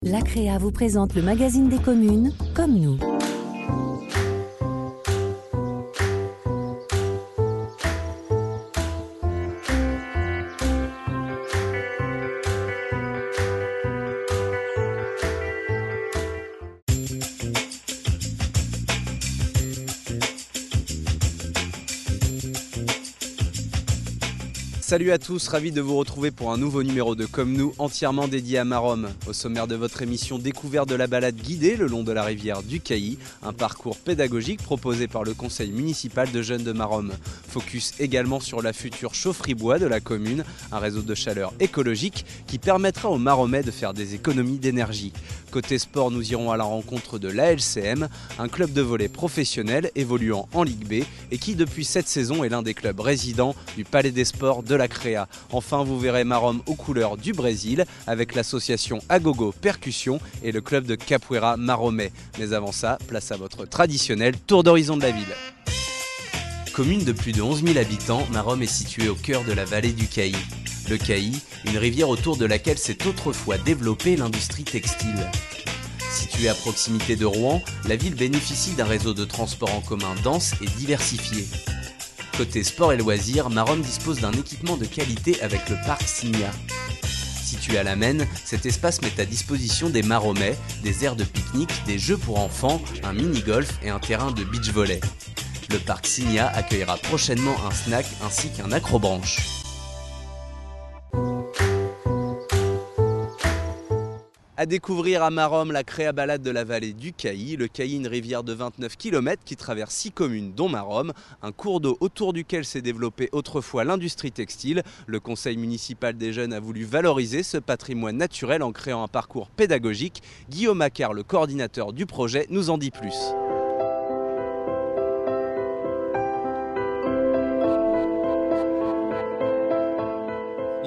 L'ACREA vous présente le magazine des communes, Comme nous. Salut à tous, ravi de vous retrouver pour un nouveau numéro de Comme nous, entièrement dédié à Maromme. Au sommaire de votre émission, découverte de la balade guidée le long de la rivière du Cailly, un parcours pédagogique proposé par le conseil municipal de jeunes de Maromme. Focus également sur la future chaufferie bois de la commune, un réseau de chaleur écologique qui permettra aux Maromais de faire des économies d'énergie. Côté sport, nous irons à la rencontre de l'ALCM, un club de volley professionnel évoluant en Ligue B et qui depuis cette saison est l'un des clubs résidents du Palais des Sports de l'ACREA. Enfin, vous verrez Maromme aux couleurs du Brésil avec l'association Agogo Percussion et le club de Capoeira Maromais. Mais avant ça, place à votre traditionnel tour d'horizon de la ville. Commune de plus de 11 000 habitants, Maromme est située au cœur de la vallée du Cailly. Le Cailly, une rivière autour de laquelle s'est autrefois développée l'industrie textile. Située à proximité de Rouen, la ville bénéficie d'un réseau de transport en commun dense et diversifié. Côté sport et loisirs, Maromme dispose d'un équipement de qualité avec le parc Signa. Situé à la Maine, cet espace met à disposition des Maromais des aires de pique-nique, des jeux pour enfants, un mini-golf et un terrain de beach volley. Le parc Signa accueillera prochainement un snack ainsi qu'un acrobranche. À découvrir à Maromme la créa-balade de la vallée du Cailly. Le Cailly, une rivière de 29 km qui traverse 6 communes dont Maromme, un cours d'eau autour duquel s'est développée autrefois l'industrie textile. Le conseil municipal des jeunes a voulu valoriser ce patrimoine naturel en créant un parcours pédagogique. Guillaume Accard, le coordinateur du projet, nous en dit plus.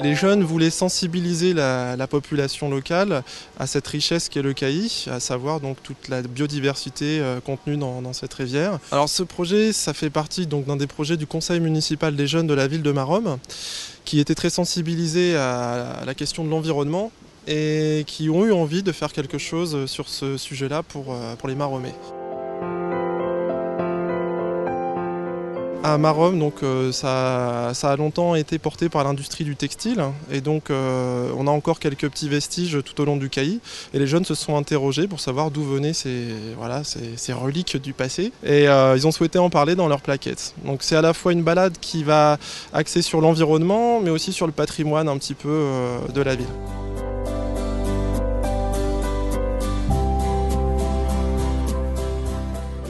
Les jeunes voulaient sensibiliser la population locale à cette richesse qu'est le Cailly, à savoir donc toute la biodiversité contenue dans cette rivière. Alors ce projet, ça fait partie donc d'un des projets du conseil municipal des jeunes de la ville de Maromme, qui était très sensibilisé à la question de l'environnement et qui ont eu envie de faire quelque chose sur ce sujet-là pour les Maromais. À Maromme, donc, ça a longtemps été porté par l'industrie du textile et donc on a encore quelques petits vestiges tout au long du Cailly et les jeunes se sont interrogés pour savoir d'où venaient ces reliques du passé et ils ont souhaité en parler dans leur plaquette. Donc c'est à la fois une balade qui va axer sur l'environnement mais aussi sur le patrimoine un petit peu de la ville.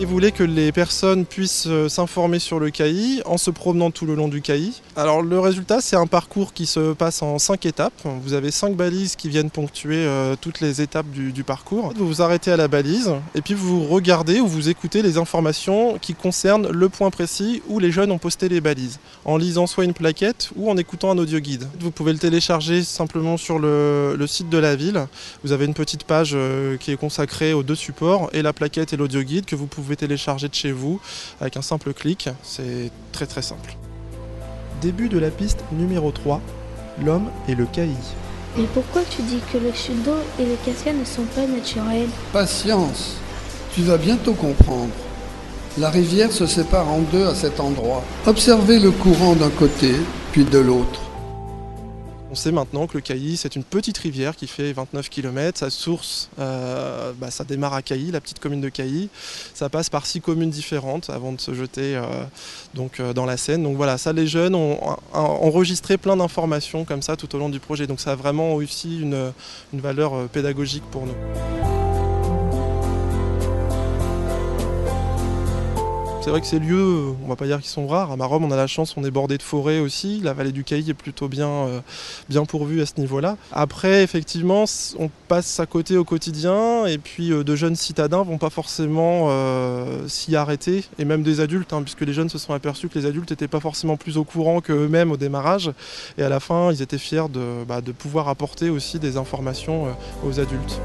Ils voulaient que les personnes puissent s'informer sur le Cailly en se promenant tout le long du Cailly. Alors le résultat, c'est un parcours qui se passe en 5 étapes. Vous avez 5 balises qui viennent ponctuer toutes les étapes du parcours. Vous vous arrêtez à la balise et puis vous regardez ou vous écoutez les informations qui concernent le point précis où les jeunes ont posté les balises, en lisant soit une plaquette ou en écoutant un audio guide. Vous pouvez le télécharger simplement sur le site de la ville. Vous avez une petite page qui est consacrée aux deux supports, et la plaquette et l'audio guide que vous pouvez télécharger de chez vous avec un simple clic. C'est très très simple. Début de la piste numéro 3, l'homme et le Cailly. Mais pourquoi tu dis que les chutes d'eau et les cascades ne sont pas naturelles? Patience, tu vas bientôt comprendre. La rivière se sépare en deux à cet endroit. Observez le courant d'un côté, puis de l'autre. On sait maintenant que le Cailly, c'est une petite rivière qui fait 29 km. Sa source, ça démarre à Cailly, la petite commune de Cailly. Ça passe par 6 communes différentes avant de se jeter dans la Seine. Donc voilà, ça les jeunes ont enregistré plein d'informations comme ça tout au long du projet. Donc ça a vraiment aussi une valeur pédagogique pour nous. C'est vrai que ces lieux, on va pas dire qu'ils sont rares. À Maromme, on a la chance, on est bordé de forêts aussi. La vallée du Cailly est plutôt bien pourvue à ce niveau-là. Après, effectivement, on passe à côté au quotidien et puis de jeunes citadins vont pas forcément s'y arrêter, et même des adultes, puisque les jeunes se sont aperçus que les adultes n'étaient pas forcément plus au courant qu'eux-mêmes au démarrage. Et à la fin, ils étaient fiers de pouvoir apporter aussi des informations aux adultes.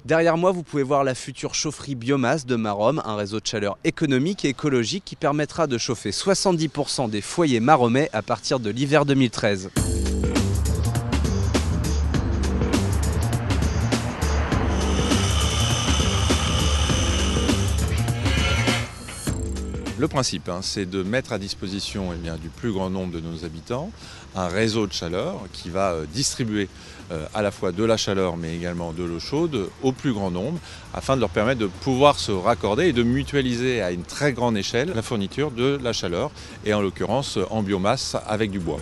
Derrière moi, vous pouvez voir la future chaufferie biomasse de Maromme, un réseau de chaleur économique et écologique qui permettra de chauffer 70% des foyers maromais à partir de l'hiver 2013. Le principe, c'est de mettre à disposition du plus grand nombre de nos habitants un réseau de chaleur qui va distribuer à la fois de la chaleur mais également de l'eau chaude au plus grand nombre afin de leur permettre de pouvoir se raccorder et de mutualiser à une très grande échelle la fourniture de la chaleur et en l'occurrence en biomasse avec du bois.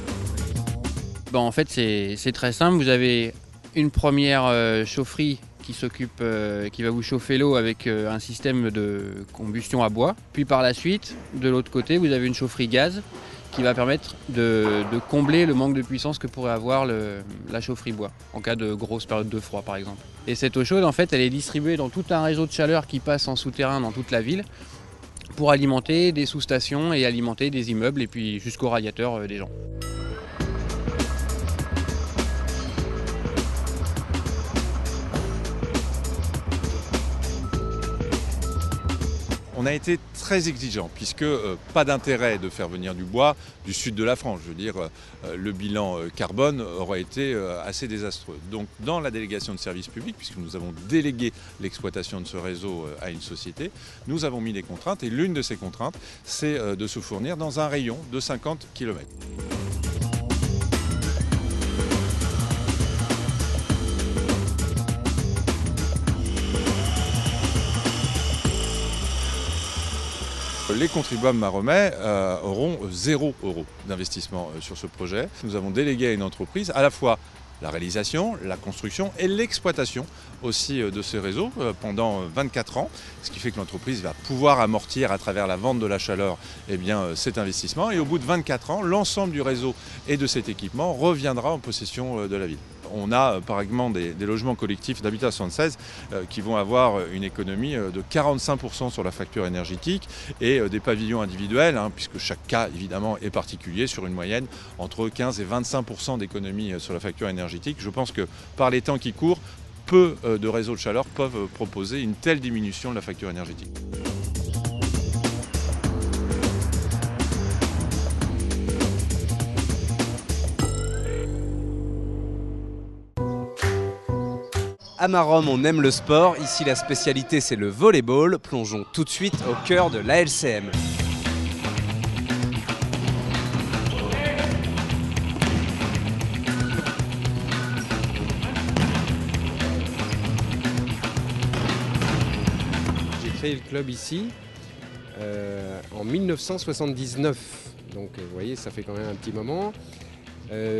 En fait c'est très simple, vous avez une première chaufferie qui va vous chauffer l'eau avec un système de combustion à bois. Puis par la suite, de l'autre côté, vous avez une chaufferie gaz qui va permettre de combler le manque de puissance que pourrait avoir la chaufferie bois, en cas de grosse période de froid par exemple. Et cette eau chaude, en fait, elle est distribuée dans tout un réseau de chaleur qui passe en souterrain dans toute la ville pour alimenter des sous-stations et alimenter des immeubles et puis jusqu'aux radiateurs des gens. On a été très exigeant puisque pas d'intérêt de faire venir du bois du sud de la France. Je veux dire, le bilan carbone aurait été assez désastreux. Donc dans la délégation de service public, puisque nous avons délégué l'exploitation de ce réseau à une société, nous avons mis des contraintes et l'une de ces contraintes, c'est de se fournir dans un rayon de 50 km. Les contribuables maromais auront 0 € d'investissement sur ce projet. Nous avons délégué à une entreprise à la fois la réalisation, la construction et l'exploitation aussi de ces réseaux pendant 24 ans, ce qui fait que l'entreprise va pouvoir amortir à travers la vente de la chaleur cet investissement et au bout de 24 ans, l'ensemble du réseau et de cet équipement reviendra en possession de la ville. On a par exemple des logements collectifs d'Habitat 76 qui vont avoir une économie de 45% sur la facture énergétique et des pavillons individuels, puisque chaque cas évidemment est particulier, sur une moyenne entre 15 et 25% d'économie sur la facture énergétique. Je pense que par les temps qui courent, peu de réseaux de chaleur peuvent proposer une telle diminution de la facture énergétique. À Maromme, on aime le sport. Ici, la spécialité, c'est le volleyball. Plongeons tout de suite au cœur de l'ALCM. J'ai créé le club ici en 1979. Donc, vous voyez, ça fait quand même un petit moment.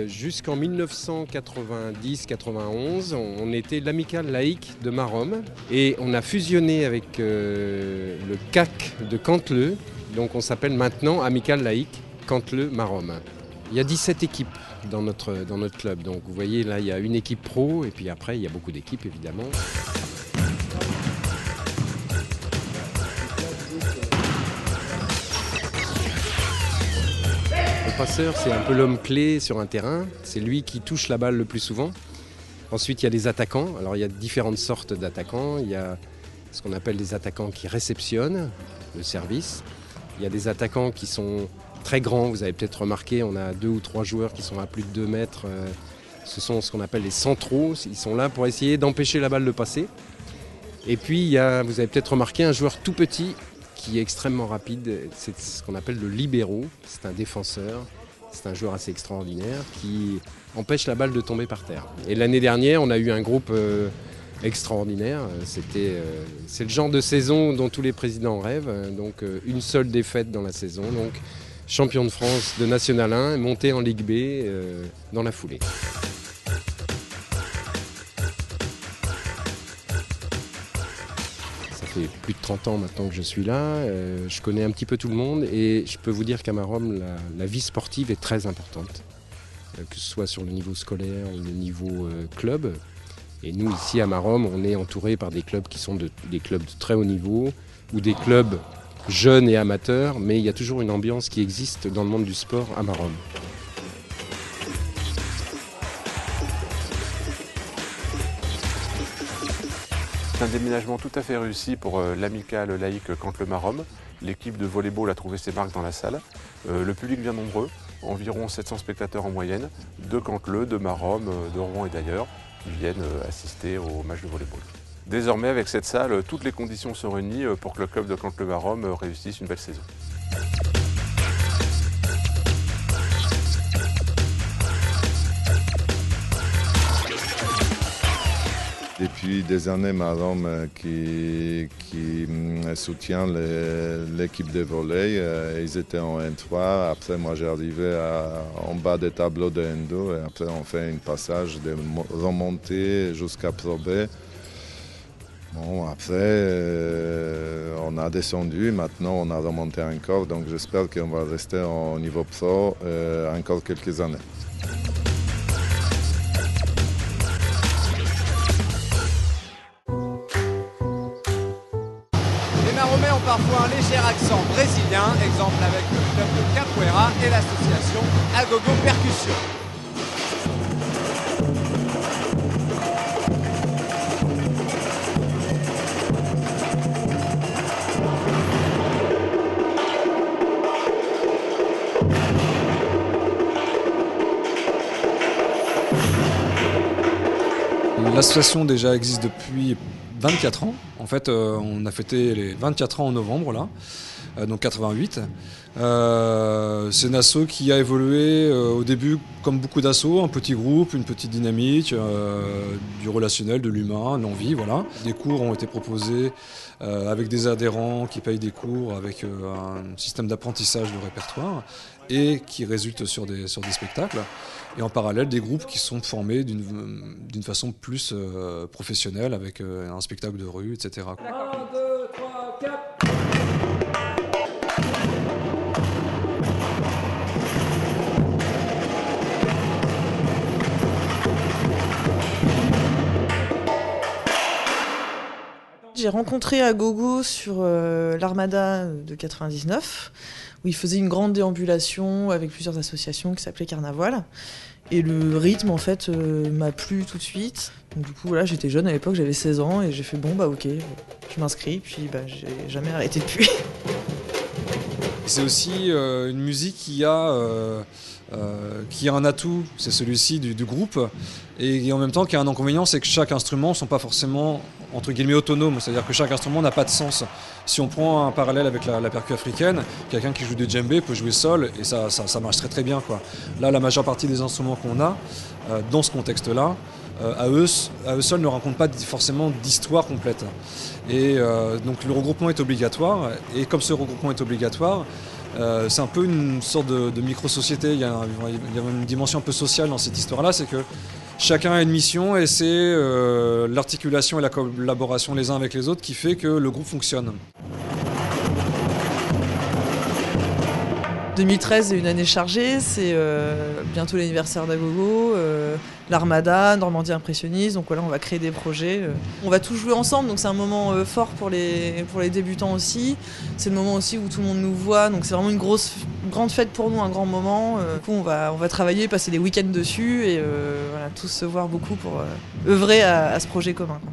Jusqu'en 1990-91, on était l'amicale laïque de Maromme et on a fusionné avec le CAC de Canteleu, donc on s'appelle maintenant amicale laïque Canteleu-Maromme. Il y a 17 équipes dans notre club, donc vous voyez là il y a une équipe pro et puis après il y a beaucoup d'équipes évidemment. Le passeur, c'est un peu l'homme clé sur un terrain. C'est lui qui touche la balle le plus souvent. Ensuite, il y a les attaquants. Alors, il y a différentes sortes d'attaquants. Il y a ce qu'on appelle des attaquants qui réceptionnent le service. Il y a des attaquants qui sont très grands. Vous avez peut-être remarqué, on a 2 ou 3 joueurs qui sont à plus de 2 mètres. Ce sont ce qu'on appelle les centraux. Ils sont là pour essayer d'empêcher la balle de passer. Et puis, il y a, vous avez peut-être remarqué, un joueur tout petit qui est extrêmement rapide, c'est ce qu'on appelle le libéro, c'est un défenseur, c'est un joueur assez extraordinaire qui empêche la balle de tomber par terre. Et l'année dernière, on a eu un groupe extraordinaire, c'est le genre de saison dont tous les présidents rêvent, donc une seule défaite dans la saison, donc champion de France de National 1, monté en Ligue B dans la foulée. Ça fait plus de 30 ans maintenant que je suis là, je connais un petit peu tout le monde et je peux vous dire qu'à Maromme, la vie sportive est très importante, que ce soit sur le niveau scolaire ou le niveau club. Et nous ici à Maromme, on est entouré par des clubs qui sont des clubs de très haut niveau ou des clubs jeunes et amateurs, mais il y a toujours une ambiance qui existe dans le monde du sport à Maromme. C'est un déménagement tout à fait réussi pour l'amicale laïque Cantle-Maromme. L'équipe de volleyball a trouvé ses marques dans la salle. Le public vient nombreux, environ 700 spectateurs en moyenne, de Cantle, de Maromme, de Rouen et d'ailleurs, qui viennent assister au match de volleyball. Désormais, avec cette salle, toutes les conditions sont réunies pour que le club de Cantle-Maromme réussisse une belle saison. Depuis des années, Maromme qui soutient l'équipe de volley, ils étaient en N3. Après, moi, j'ai arrivé en bas des tableaux de N2 et après, on fait un passage de remontée jusqu'à Pro B. Bon, après, on a descendu, maintenant on a remonté encore, donc j'espère qu'on va rester au niveau pro encore quelques années. Maromais ont parfois un léger accent brésilien, exemple avec le club de Capoeira et l'association Agogo Percussion. L'association déjà existe depuis 24 ans. En fait, on a fêté les 24 ans en novembre, là, donc 88. C'est une asso qui a évolué au début comme beaucoup d'assos, un petit groupe, une petite dynamique, du relationnel, de l'humain, de l'envie, voilà. Des cours ont été proposés avec des adhérents qui payent des cours, avec un système d'apprentissage de répertoire et qui résulte sur des spectacles. Et en parallèle, des groupes qui sont formés d'une façon plus professionnelle, avec un spectacle de rue, etc. 1, 2, 3, 4. J'ai rencontré Agogo sur l'Armada de 99, où il faisait une grande déambulation avec plusieurs associations qui s'appelait Carnaval. Et le rythme, en fait, m'a plu tout de suite. Donc, du coup, voilà, j'étais jeune à l'époque, j'avais 16 ans, et j'ai fait bon, bah ok, je m'inscris, puis bah, j'ai jamais arrêté depuis. C'est aussi une musique qui a un atout, c'est celui-ci du groupe, et en même temps qui a un inconvénient, c'est que chaque instrument ne sont pas forcément entre guillemets autonomes, c'est-à-dire que chaque instrument n'a pas de sens. Si on prend un parallèle avec la percu africaine, quelqu'un qui joue du djembé peut jouer sol et ça marche très très bien, quoi. Là, la majeure partie des instruments qu'on a dans ce contexte-là, à eux seuls ne racontent pas forcément d'histoire complète. Et donc le regroupement est obligatoire, et comme ce regroupement est obligatoire, c'est un peu une sorte de micro-société. Il y a une dimension un peu sociale dans cette histoire-là, c'est que chacun a une mission et c'est l'articulation et la collaboration les uns avec les autres qui fait que le groupe fonctionne. 2013 est une année chargée, c'est bientôt l'anniversaire d'Agogo, l'Armada, Normandie Impressionniste, donc voilà, on va créer des projets. On va tous jouer ensemble, donc c'est un moment fort pour les débutants aussi. C'est le moment aussi où tout le monde nous voit, donc c'est vraiment une grande fête pour nous, un grand moment. Du coup, on va travailler, passer des week-ends dessus et voilà, tous se voir beaucoup pour œuvrer à ce projet commun, quoi.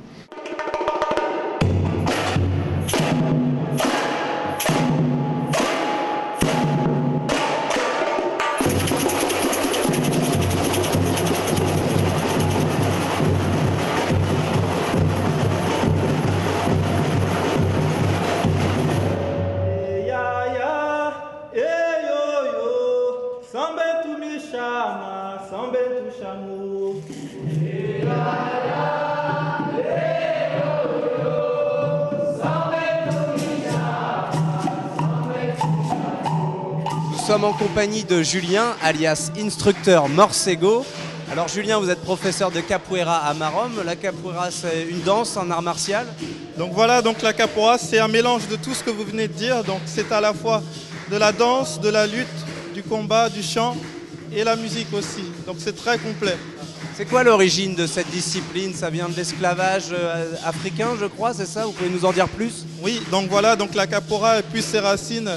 Nous sommes en compagnie de Julien, alias instructeur Morsego. Alors Julien, vous êtes professeur de capoeira à Maromme. La capoeira, c'est une danse, un art martial. Donc voilà, donc la capoeira, c'est un mélange de tout ce que vous venez de dire. Donc c'est à la fois de la danse, de la lutte, du combat, du chant et la musique aussi. Donc c'est très complet. C'est quoi l'origine de cette discipline? Ça vient de l'esclavage africain, je crois, c'est ça? Vous pouvez nous en dire plus? Oui, donc voilà, donc la capoeira puise ses racines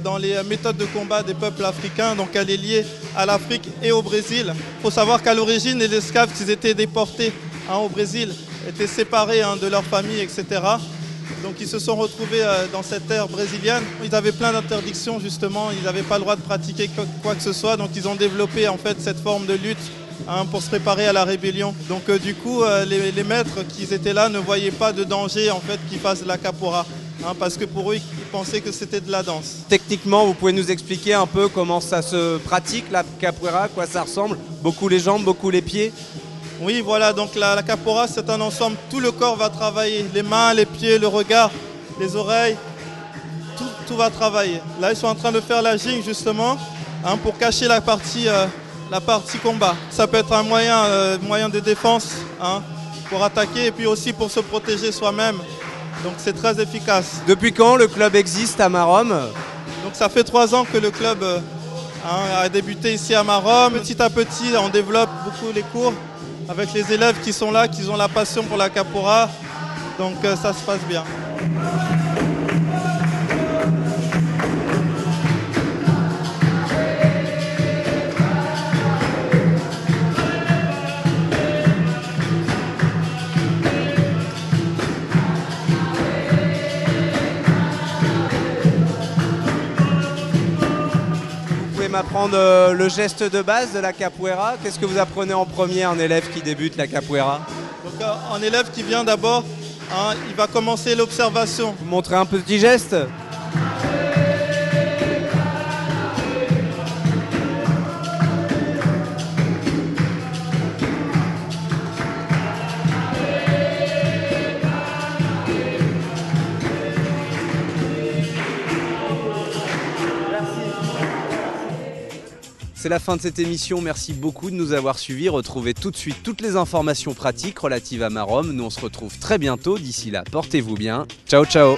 dans les méthodes de combat des peuples africains. Donc elle est liée à l'Afrique et au Brésil. Il faut savoir qu'à l'origine, les esclaves, ils étaient déportés au Brésil. étaient séparés de leur famille, etc. Donc ils se sont retrouvés dans cette terre brésilienne. Ils avaient plein d'interdictions justement, ils n'avaient pas le droit de pratiquer quoi que ce soit. Donc ils ont développé en fait cette forme de lutte pour se préparer à la rébellion. Donc du coup les maîtres qui étaient là ne voyaient pas de danger en fait qu'ils fassent de la capoeira. Parce que pour eux ils pensaient que c'était de la danse. Techniquement, vous pouvez nous expliquer un peu comment ça se pratique la capoeira, à quoi ça ressemble? Beaucoup les jambes, beaucoup les pieds? Oui, voilà, donc la capoeira, c'est un ensemble, tout le corps va travailler, les mains, les pieds, le regard, les oreilles, tout va travailler. Là, ils sont en train de faire la gingue, justement, pour cacher la partie combat. Ça peut être un moyen de défense, pour attaquer et puis aussi pour se protéger soi-même. Donc c'est très efficace. Depuis quand le club existe à Maromme? Donc ça fait 3 ans que le club a débuté ici à Maromme. Petit à petit, on développe beaucoup les cours avec les élèves qui sont là, qui ont la passion pour la capoeira. Donc ça se passe bien. M'apprendre le geste de base de la capoeira. Qu'est-ce que vous apprenez en premier un élève qui débute la capoeira? Donc un élève qui vient d'abord, il va commencer l'observation. Vous montrez un petit geste? C'est la fin de cette émission, merci beaucoup de nous avoir suivis. Retrouvez tout de suite toutes les informations pratiques relatives à Maromme. Nous on se retrouve très bientôt, d'ici là portez-vous bien. Ciao ciao.